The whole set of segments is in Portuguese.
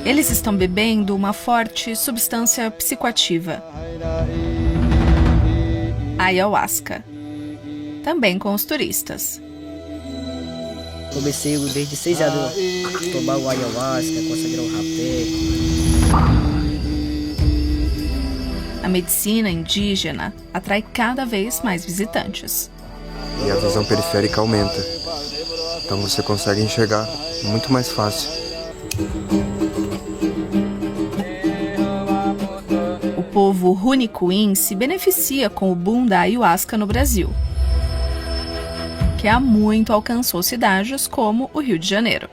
Eles estão bebendo uma forte substância psicoativa, ayahuasca, também com os turistas. Comecei desde 6 anos a tomar o ayahuasca, consagrar o rapé. A medicina indígena atrai cada vez mais visitantes. E a visão periférica aumenta. Então você consegue enxergar muito mais fácil. O povo Runicuim se beneficia com o boom da ayahuasca no Brasil, que há muito alcançou cidades como o Rio de Janeiro.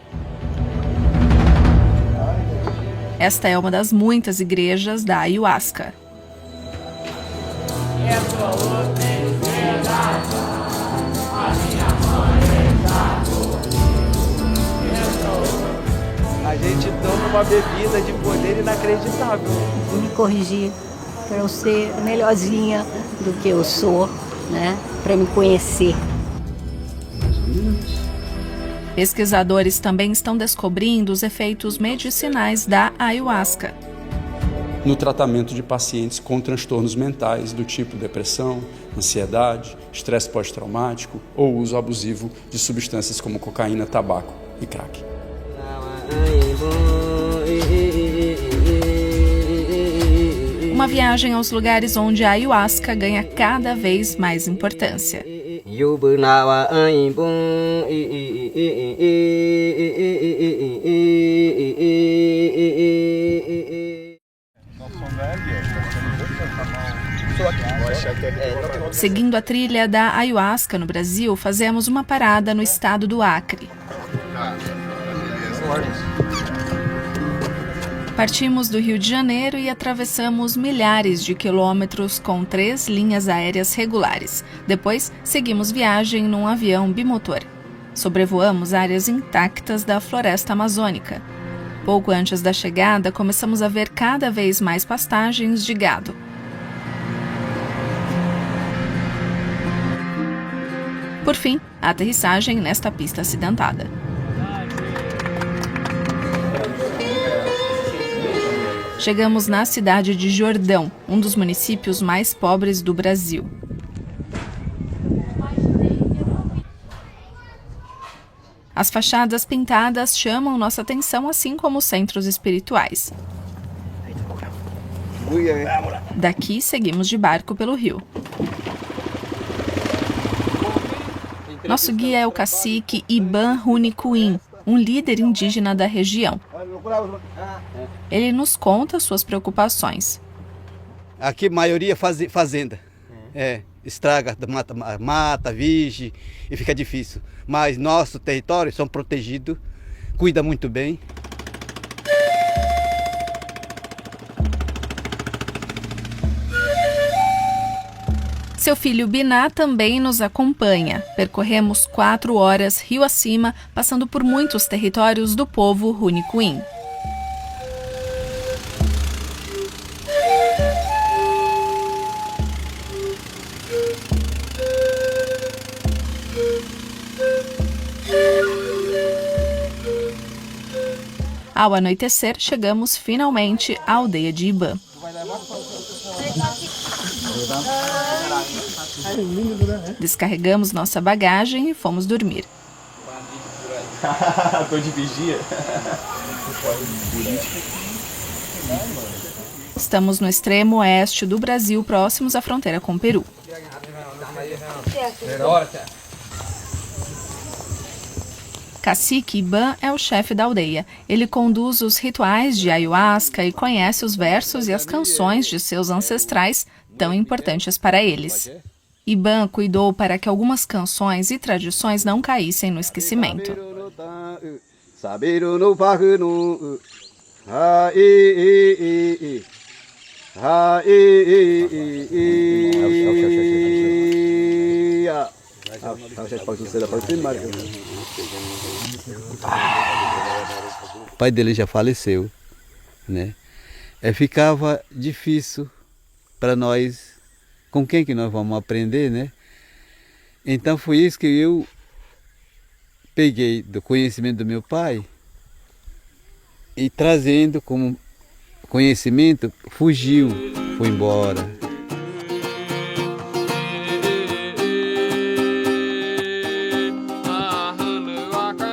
Esta é uma das muitas igrejas da ayahuasca. A gente toma uma bebida de poder inacreditável. Me corrigir para eu ser melhorzinha do que eu sou, né? Para me conhecer. Pesquisadores também estão descobrindo os efeitos medicinais da ayahuasca no tratamento de pacientes com transtornos mentais do tipo depressão, ansiedade, estresse pós-traumático ou uso abusivo de substâncias como cocaína, tabaco e crack. Uma viagem aos lugares onde a ayahuasca ganha cada vez mais importância. Seguindo a trilha da ayahuasca no Brasil, fazemos uma parada no estado do Acre. Partimos do Rio de Janeiro e atravessamos milhares de quilômetros com 3 linhas aéreas regulares. Depois, seguimos viagem num avião bimotor. Sobrevoamos áreas intactas da floresta amazônica. Pouco antes da chegada, começamos a ver cada vez mais pastagens de gado. Por fim, a aterrissagem nesta pista acidentada. Chegamos na cidade de Jordão, um dos municípios mais pobres do Brasil. As fachadas pintadas chamam nossa atenção, assim como os centros espirituais. Daqui, seguimos de barco pelo rio. Nosso guia é o cacique Iban Runicuim, um líder indígena da região. Ele nos conta suas preocupações. Aqui a maioria fazenda. Estraga, mata, vige e fica difícil. Mas nosso território são protegidos, cuida muito bem. Seu filho Biná também nos acompanha. Percorremos 4 horas rio acima, passando por muitos territórios do povo Runicuim. Ao anoitecer, chegamos finalmente à aldeia de Iban. Descarregamos nossa bagagem e fomos dormir. Tô de vigia. Estamos no extremo oeste do Brasil, próximos à fronteira com o Peru. Cacique Iban é o chefe da aldeia. Ele conduz os rituais de ayahuasca e conhece os versos e as canções de seus ancestrais, tão importantes para eles. Iban cuidou para que algumas canções e tradições não caíssem no esquecimento. O pai dele já faleceu, né? Ficava difícil para nós, com quem que nós vamos aprender, né? Então foi isso que eu peguei do conhecimento do meu pai e trazendo como conhecimento, fugiu, foi embora.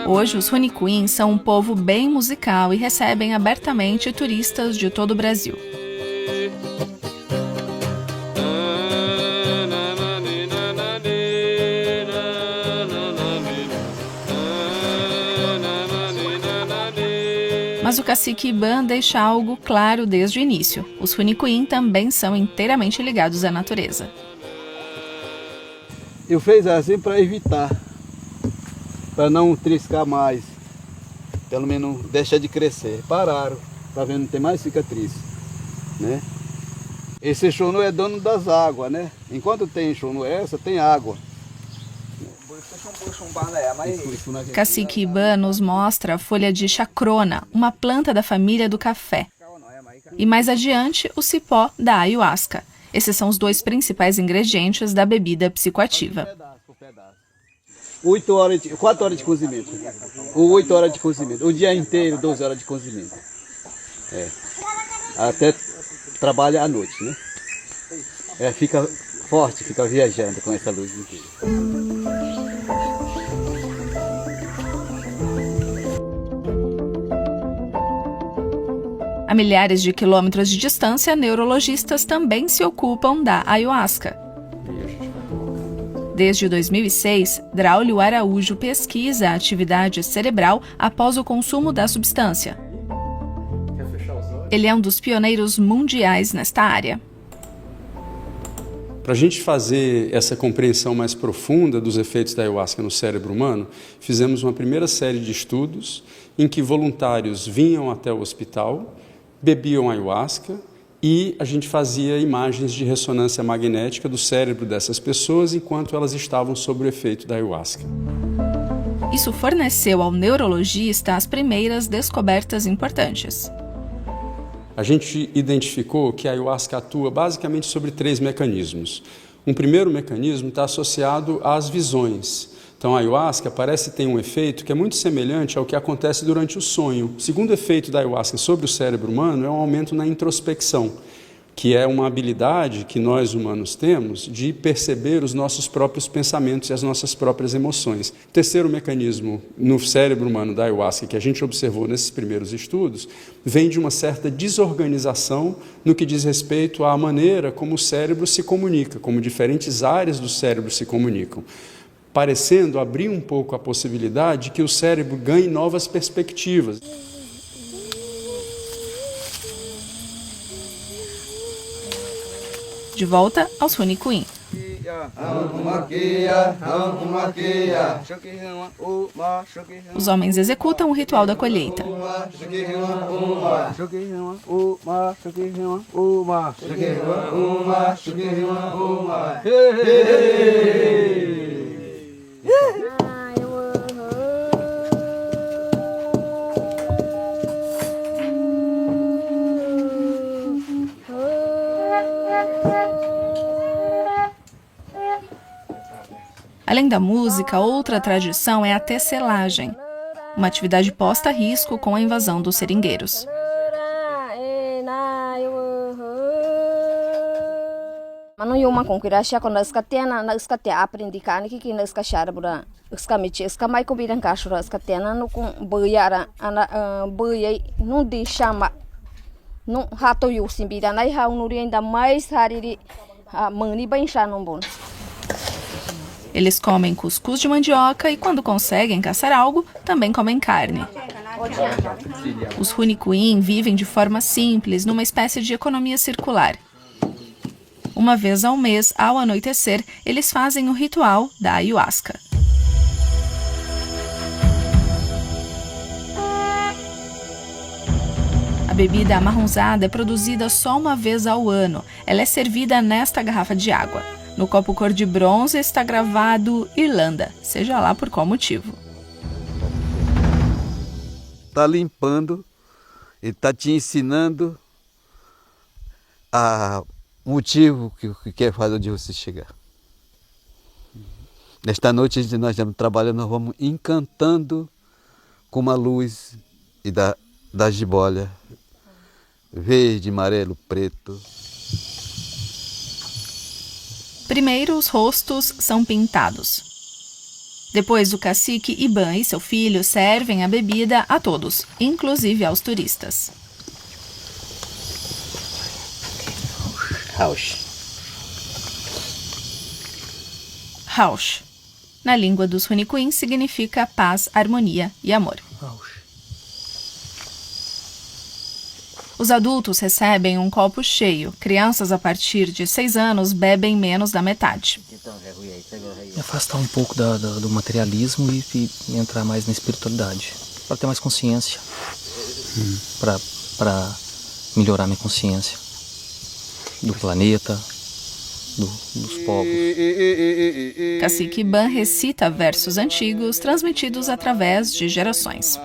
Hoje, os Runicuim são um povo bem musical e recebem abertamente turistas de todo o Brasil. Mas o cacique Iban deixa algo claro desde o início. Os Runicuim também são inteiramente ligados à natureza. Eu fiz assim para evitar, para não triscar mais, pelo menos deixar de crescer. Pararam, para ver não ter mais cicatriz, né? Esse chono é dono das águas, né? Enquanto tem chono essa, tem água. Cacique Iban nos mostra a folha de chacrona, uma planta da família do café. E mais adiante, o cipó da ayahuasca. Esses são os dois principais ingredientes da bebida psicoativa. 4 horas de cozimento. Ou 8 horas de cozimento. O dia inteiro, 12 horas de cozimento. Até trabalha à noite, né? Fica forte, fica viajando com essa luz inteira. A milhares de quilômetros de distância, neurologistas também se ocupam da ayahuasca. Desde 2006, Draulio Araújo pesquisa a atividade cerebral após o consumo da substância. Ele é um dos pioneiros mundiais nesta área. Para a gente fazer essa compreensão mais profunda dos efeitos da ayahuasca no cérebro humano, fizemos uma primeira série de estudos em que voluntários vinham até o hospital, bebiam ayahuasca e a gente fazia imagens de ressonância magnética do cérebro dessas pessoas enquanto elas estavam sob o efeito da ayahuasca. Isso forneceu ao neurologista as primeiras descobertas importantes. A gente identificou que a ayahuasca atua basicamente sobre 3 mecanismos. Um primeiro mecanismo está associado às visões. Então, a ayahuasca parece ter um efeito que é muito semelhante ao que acontece durante o sonho. O segundo efeito da ayahuasca sobre o cérebro humano é um aumento na introspecção, que é uma habilidade que nós humanos temos de perceber os nossos próprios pensamentos e as nossas próprias emoções. O terceiro mecanismo no cérebro humano da ayahuasca, que a gente observou nesses primeiros estudos, vem de uma certa desorganização no que diz respeito à maneira como o cérebro se comunica, como diferentes áreas do cérebro se comunicam, parecendo abrir um pouco a possibilidade de que o cérebro ganhe novas perspectivas. De volta aos Runicuim. Os homens executam o ritual da colheita. Além da música, outra tradição é a tecelagem, uma atividade posta a risco com a invasão dos seringueiros. Eles comem cuscuz de mandioca e, quando conseguem caçar algo, também comem carne. Os Runicuim vivem de forma simples, numa espécie de economia circular. Uma vez ao mês, ao anoitecer, eles fazem o ritual da ayahuasca. A bebida amarronzada é produzida só uma vez ao ano. Ela é servida nesta garrafa de água. No copo cor de bronze está gravado Irlanda, seja lá por qual motivo. Está limpando, ele está te ensinando o motivo que quer fazer onde você chegar. Nesta noite nós estamos trabalhando, nós vamos encantando com uma luz e da da jiboia, verde, amarelo, preto. Primeiro, os rostos são pintados. Depois, o cacique Iban e seu filho servem a bebida a todos, inclusive aos turistas. Rauch, na língua dos Runicuins, significa paz, harmonia e amor. Os adultos recebem um copo cheio. Crianças a partir de 6 anos bebem menos da metade. Afastar um pouco do materialismo e entrar mais na espiritualidade. Para ter mais consciência. Para melhorar minha consciência. Do planeta, dos povos. Cacique Iban recita versos antigos transmitidos através de gerações.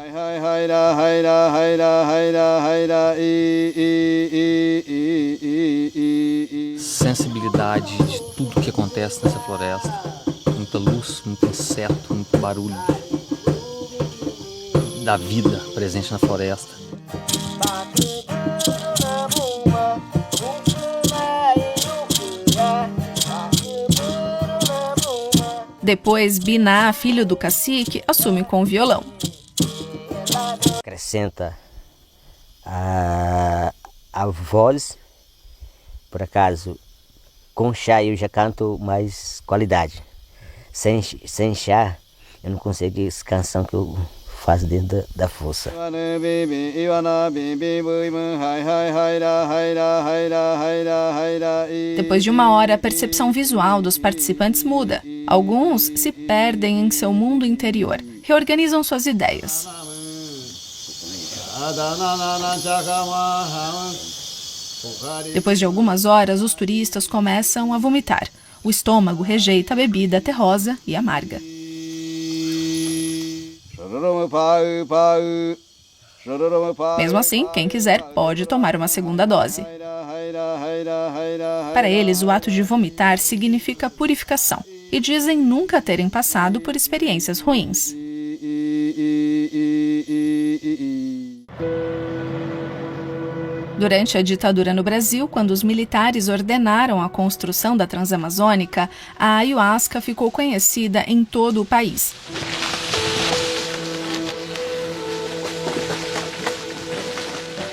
Sensibilidade de tudo que acontece nessa floresta. Muita luz, muito inseto, muito barulho. Da vida presente na floresta. Depois, Biná, filho do cacique, assume com o violão. Acrescenta a voz, por acaso, com chá eu já canto mais qualidade. Sem chá, eu não consigo essa canção que eu faço dentro da força. Depois de 1 hora, a percepção visual dos participantes muda. Alguns se perdem em seu mundo interior, reorganizam suas ideias. Depois de algumas horas, os turistas começam a vomitar. O estômago rejeita a bebida terrosa e amarga. Mesmo assim, quem quiser pode tomar uma segunda dose. Para eles, o ato de vomitar significa purificação e dizem nunca terem passado por experiências ruins. Durante a ditadura no Brasil, quando os militares ordenaram a construção da Transamazônica, a ayahuasca ficou conhecida em todo o país.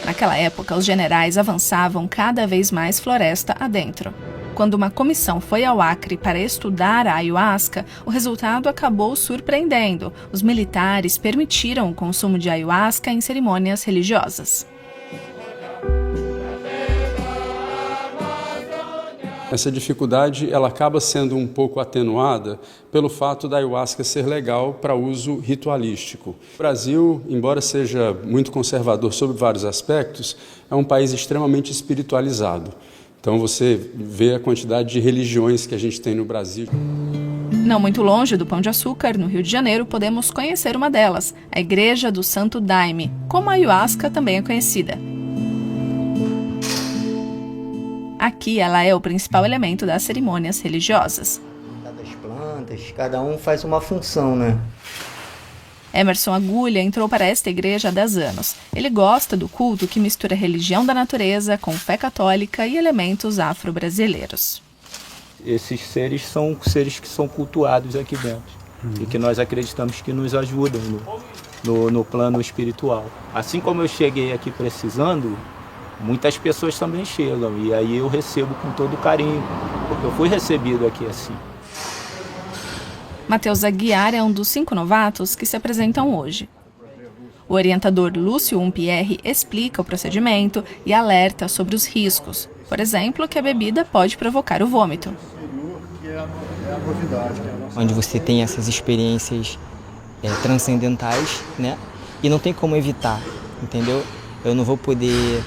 Naquela época, os generais avançavam cada vez mais floresta adentro. Quando uma comissão foi ao Acre para estudar a ayahuasca, o resultado acabou surpreendendo. Os militares permitiram o consumo de ayahuasca em cerimônias religiosas. Essa dificuldade ela acaba sendo um pouco atenuada pelo fato da ayahuasca ser legal para uso ritualístico. O Brasil, embora seja muito conservador sobre vários aspectos, é um país extremamente espiritualizado. Então você vê a quantidade de religiões que a gente tem no Brasil. Não muito longe do Pão de Açúcar, no Rio de Janeiro, podemos conhecer uma delas, a Igreja do Santo Daime, como a ayahuasca também é conhecida. Aqui ela é o principal elemento das cerimônias religiosas. Das plantas, cada um faz uma função, né? Emerson Agulha entrou para esta igreja há 10 anos. Ele gosta do culto que mistura a religião da natureza com fé católica e elementos afro-brasileiros. Esses seres são seres que são cultuados aqui dentro e que nós acreditamos que nos ajudam no plano espiritual. Assim como eu cheguei aqui precisando, muitas pessoas também chegam e aí eu recebo com todo carinho, porque eu fui recebido aqui assim. Matheus Aguiar é um dos 5 novatos que se apresentam hoje. O orientador Lúcio Umpierre explica o procedimento e alerta sobre os riscos. Por exemplo, que a bebida pode provocar o vômito. Onde você tem essas experiências transcendentais, né? E não tem como evitar, entendeu? Eu não vou poder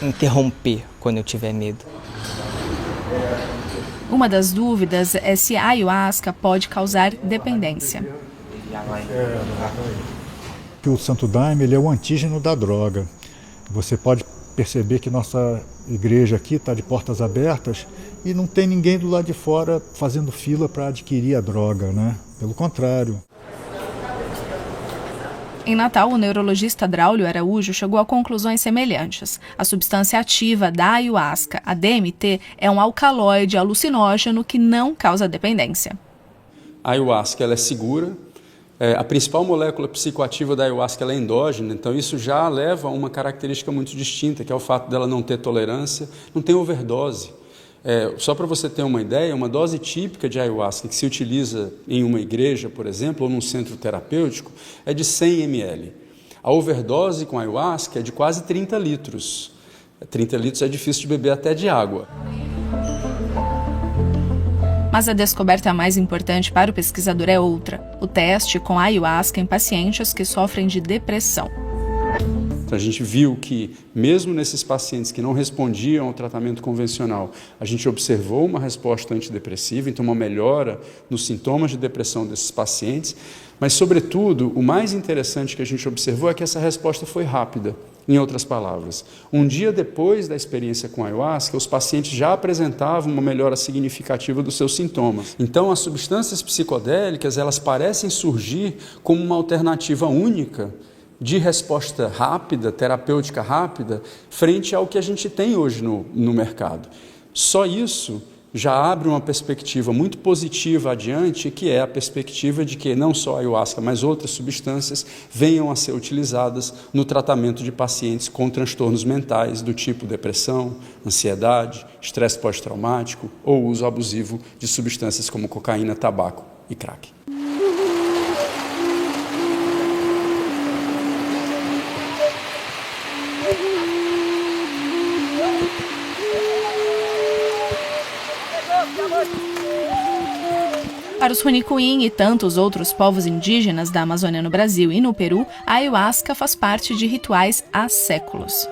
interromper quando eu tiver medo. Uma das dúvidas é se a ayahuasca pode causar dependência. O Santo Daime ele é o antígeno da droga. Você pode perceber que nossa igreja aqui está de portas abertas e não tem ninguém do lado de fora fazendo fila para adquirir a droga, né? Pelo contrário. Em Natal, o neurologista Draulio Araújo chegou a conclusões semelhantes. A substância ativa da ayahuasca, a DMT, é um alcaloide alucinógeno que não causa dependência. A ayahuasca ela é segura. A principal molécula psicoativa da ayahuasca ela é endógena, então isso já leva a uma característica muito distinta, que é o fato dela não ter tolerância, não tem overdose. Só para você ter uma ideia, uma dose típica de ayahuasca que se utiliza em uma igreja, por exemplo, ou num centro terapêutico, é de 100 ml. A overdose com ayahuasca é de quase 30 litros. 30 litros é difícil de beber até de água. Mas a descoberta mais importante para o pesquisador é outra: o teste com ayahuasca em pacientes que sofrem de depressão. A gente viu que, mesmo nesses pacientes que não respondiam ao tratamento convencional, a gente observou uma resposta antidepressiva, então uma melhora nos sintomas de depressão desses pacientes, mas, sobretudo, o mais interessante que a gente observou é que essa resposta foi rápida. Em outras palavras, um dia depois da experiência com a ayahuasca, os pacientes já apresentavam uma melhora significativa dos seus sintomas. Então, as substâncias psicodélicas, elas parecem surgir como uma alternativa única de resposta rápida, terapêutica rápida, frente ao que a gente tem hoje no mercado. Só isso já abre uma perspectiva muito positiva adiante, que é a perspectiva de que não só a ayahuasca, mas outras substâncias venham a ser utilizadas no tratamento de pacientes com transtornos mentais do tipo depressão, ansiedade, estresse pós-traumático ou uso abusivo de substâncias como cocaína, tabaco e crack. Para os Runicuim e tantos outros povos indígenas da Amazônia no Brasil e no Peru, a ayahuasca faz parte de rituais há séculos.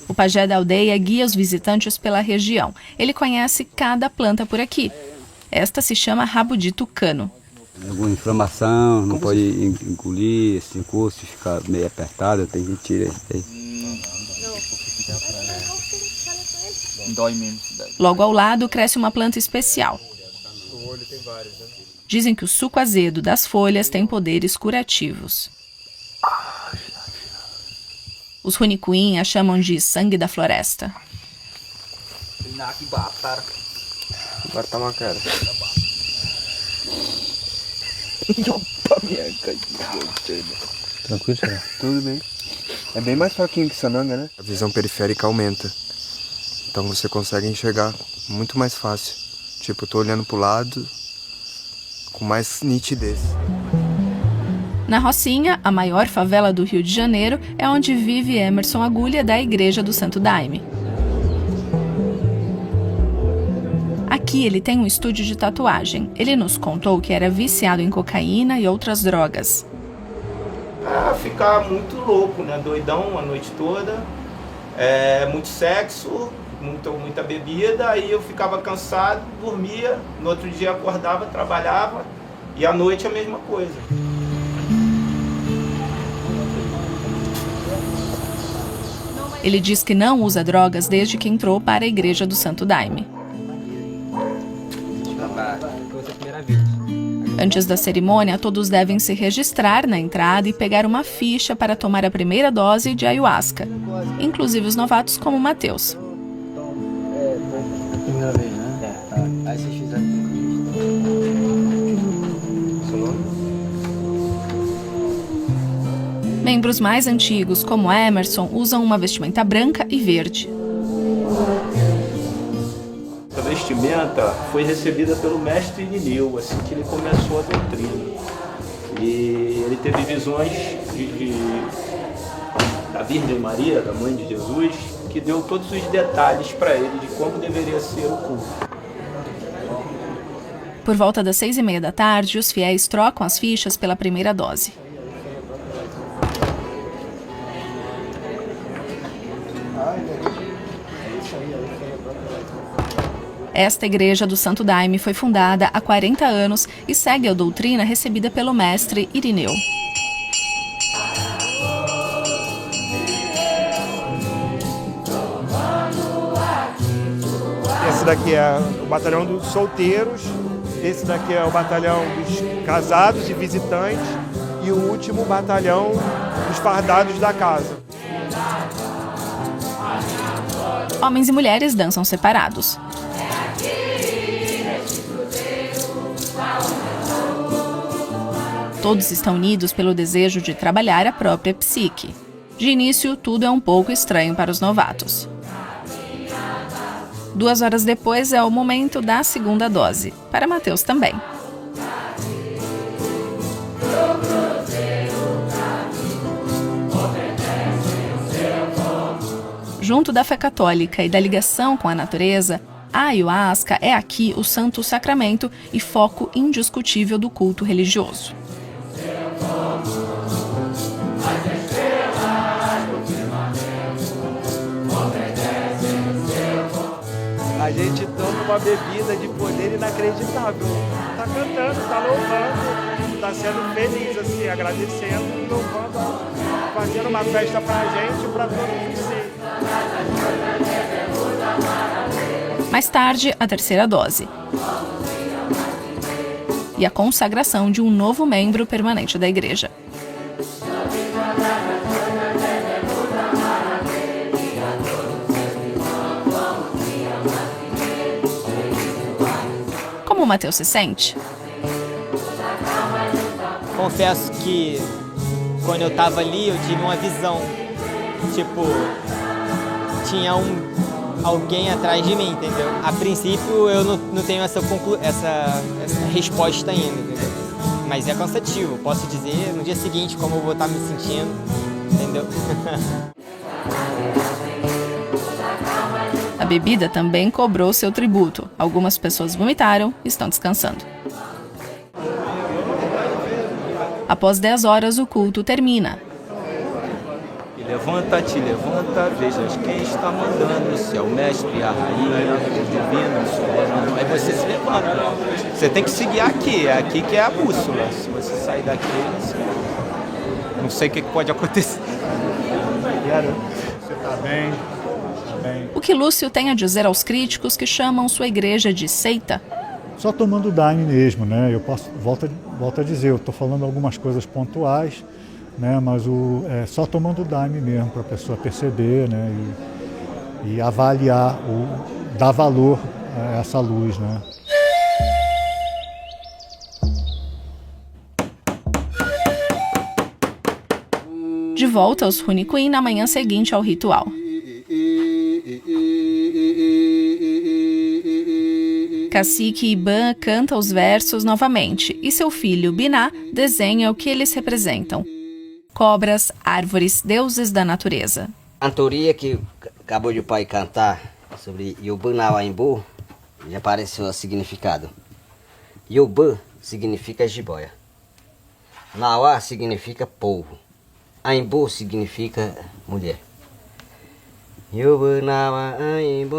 O pajé da aldeia guia os visitantes pela região. Ele conhece cada planta por aqui. Esta se chama rabo de tucano. Alguma inflamação, não pode engolir, esse encosto fica meio apertado, tem que tirar isso aí. Logo ao lado cresce uma planta especial. Dizem que o suco azedo das folhas tem poderes curativos. Os Runicuim a chamam de sangue da floresta. Tranquilo, será? Tudo bem. É bem mais fraquinho que sananga, né? A visão periférica aumenta. Então você consegue enxergar muito mais fácil. Tipo, eu tô olhando pro lado com mais nitidez. Na Rocinha, a maior favela do Rio de Janeiro, é onde vive Emerson Agulha, da Igreja do Santo Daime. Aqui ele tem um estúdio de tatuagem. Ele nos contou que era viciado em cocaína e outras drogas. Ficar muito louco, né? Doidão a noite toda, muito sexo, muita bebida, aí eu ficava cansado, dormia, no outro dia acordava, trabalhava, e à noite a mesma coisa. Ele diz que não usa drogas desde que entrou para a Igreja do Santo Daime. Antes da cerimônia, todos devem se registrar na entrada e pegar uma ficha para tomar a primeira dose de ayahuasca, inclusive os novatos como Matheus. Primeira vez, né? Aí vocês fizeram Membros mais antigos, como Emerson, usam uma vestimenta branca e verde. Essa vestimenta foi recebida pelo mestre Irineu, assim que ele começou a doutrina. E ele teve visões da Virgem Maria, da Mãe de Jesus, que deu todos os detalhes para ele de como deveria ser o culto. Por volta das 6h30 da tarde, os fiéis trocam as fichas pela primeira dose. Esta Igreja do Santo Daime foi fundada há 40 anos e segue a doutrina recebida pelo mestre Irineu. daqui é o batalhão dos solteiros, esse daqui é o batalhão dos casados e visitantes e o último batalhão dos fardados da casa. Homens e mulheres dançam separados. Todos estão unidos pelo desejo de trabalhar a própria psique. De início, tudo é um pouco estranho para os novatos. 2 horas depois é o momento da segunda dose, para Mateus também. Junto da fé católica e da ligação com a natureza, a ayahuasca é aqui o santo sacramento e foco indiscutível do culto religioso. A gente toma uma bebida de poder inacreditável. Tá cantando, tá louvando, tá sendo feliz, assim, agradecendo, louvando, fazendo uma festa pra gente e pra todos os seres. Mais tarde, a terceira dose. E a consagração de um novo membro permanente da igreja. Como o Mateus se sente? Confesso que quando eu tava ali, eu tive uma visão. Tipo, tinha alguém atrás de mim, entendeu? A princípio eu não tenho essa resposta ainda, entendeu? Mas é cansativo, posso dizer no dia seguinte como eu vou estar me sentindo, entendeu? A bebida também cobrou seu tributo. Algumas pessoas vomitaram e estão descansando. Após 10 horas, o culto termina. Levanta, te levanta, vejas quem está mandando, se é o mestre, a rainha, o divino, o soberano. Aí você se levanta. Você tem que seguir aqui, é aqui que é a bússola. Se você sair daqui, não sei o que pode acontecer. Você está bem? O que Lúcio tem a dizer aos críticos que chamam sua igreja de seita? Só tomando Daime mesmo, né? Eu volto a dizer, eu estou falando algumas coisas pontuais, né? Mas só tomando Daime mesmo para a pessoa perceber, né? E avaliar, dar valor a essa luz, né? De volta aos Rune Queen na manhã seguinte ao ritual. Cacique Iban canta os versos novamente e seu filho Biná desenha o que eles representam: cobras, árvores, deuses da natureza. A cantoria que acabou de o pai cantar sobre Yobu Nawaimbu já apareceu o significado. Yobu significa jiboia. Nawa significa povo. Aimbu significa mulher. Yobu Nawaimbu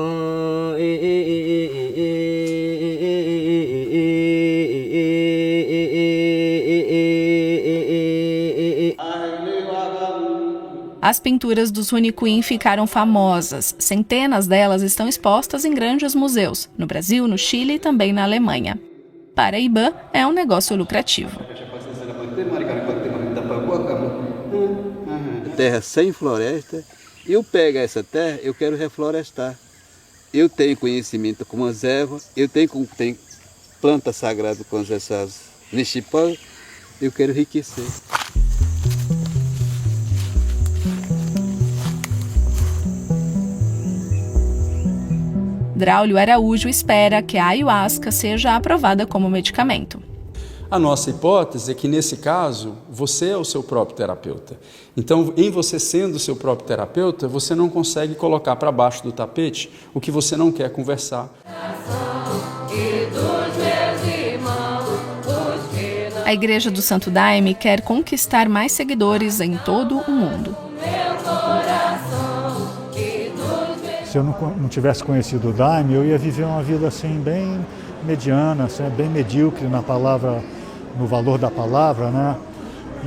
As pinturas dos Rune Queen ficaram famosas. Centenas delas estão expostas em grandes museus, no Brasil, no Chile e também na Alemanha. Para Iban, é um negócio lucrativo. Terra sem floresta, eu pego essa terra, eu quero reflorestar. Eu tenho conhecimento com as ervas, eu tenho plantas sagradas com essas nishipãs, eu quero enriquecer. Draulio Araújo espera que a ayahuasca seja aprovada como medicamento. A nossa hipótese é que, nesse caso, você é o seu próprio terapeuta. Então, em você sendo o seu próprio terapeuta, você não consegue colocar para baixo do tapete o que você não quer conversar. A Igreja do Santo Daime quer conquistar mais seguidores em todo o mundo. Se eu não tivesse conhecido o Daime, eu ia viver uma vida assim bem mediana, assim, bem medíocre na palavra, no valor da palavra, né?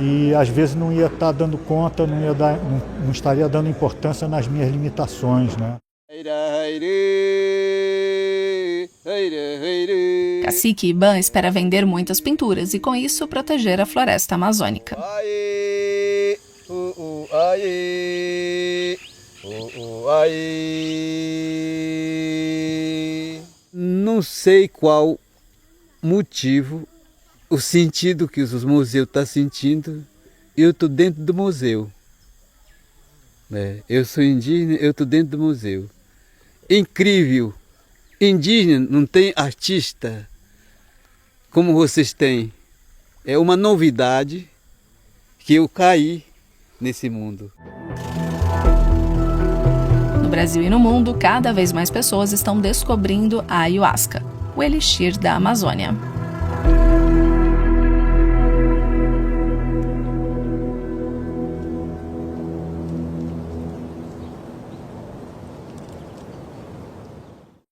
E às vezes não ia estar dando conta, não estaria dando importância nas minhas limitações, né? Cacique Iban espera vender muitas pinturas e, com isso, proteger a floresta amazônica. Não sei qual motivo, o sentido que os museus estão sentindo, eu estou dentro do museu. Eu sou indígena, eu estou dentro do museu. Incrível! Indígena não tem artista como vocês têm. É uma novidade que eu caí nesse mundo. No Brasil e no mundo, cada vez mais pessoas estão descobrindo a ayahuasca, o elixir da Amazônia.